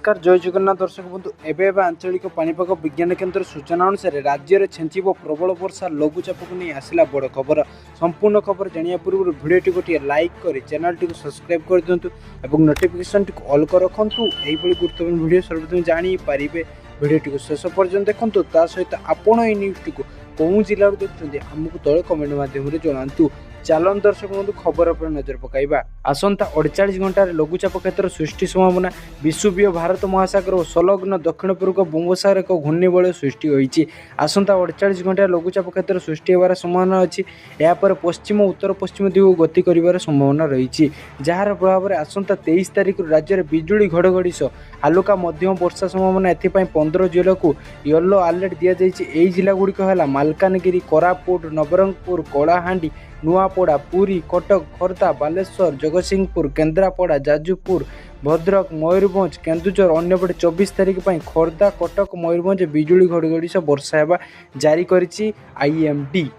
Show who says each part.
Speaker 1: नमस्कार जय जगन्नाथ दर्शक बंधु एवं आंचलिक पानीपाग विज्ञान केन्द्र सूचना अनुसार राज्य में छेंचब प्रबल वर्षा लघुचाप को नहीं आसला बड़ खबर। संपूर्ण खबर जाना पूर्व भिडियो गोटे लाइक कर चैनल टी सब्सक्राइब कर दिंतु और नोटिफिकेशन टी ऑल कर रखु। यही गुरुत्वपूर्ण भिडियो सर्वप्रथम जानीपारे भिडियो टी शेष पर्यंत देखु। ता सहित आपण ये न्यूज टी कौ जिलू देखते आमको तले कमेंट मध्यम जनातु। चलन दर्शक बंधु खबर पर नजर पकाइबा। आसंता 48 घंटार लघुचाप क्षेत्र सृष्टि संभावना। विषुवीय भारत महासागर और संलग्न दक्षिण पूर्व बंगोपसागर एक घूर्णिबलय सृष्टि होईछि। आसंता 48 घंटार लघुचाप क्षेत्र सृष्टि होबार संभावना अछि। या पर पश्चिम उत्तर पश्चिम दिग गति करिवार संभावना रहिछि, जार प्रभाव में आसंता 23 तारिख राज्य में बिजुली घड़घड़ी सह हालुका मध्यम वर्षा संभावना। एथिपाई 15 जिला को येलो अलर्ट दिया जाइछि। एही जिला गुड़िक है मालकानगिरी, कोरापुट, नवरंगपुर, कलाहांडी, नुआपड़ा, पुरी, कटक, खोर्धा, बालेश्वर, जगतसिंहपुर, केन्द्रापड़ा, जाजपुर, भद्रक, मयूरभंज, केन्दुझर। अन्यपटे 24 तारिख पर खोर्धा, कटक, मयूरभंज बिजुली घड़घड़ी सह वर्षा हेबा जारी करिछि आईएमडी।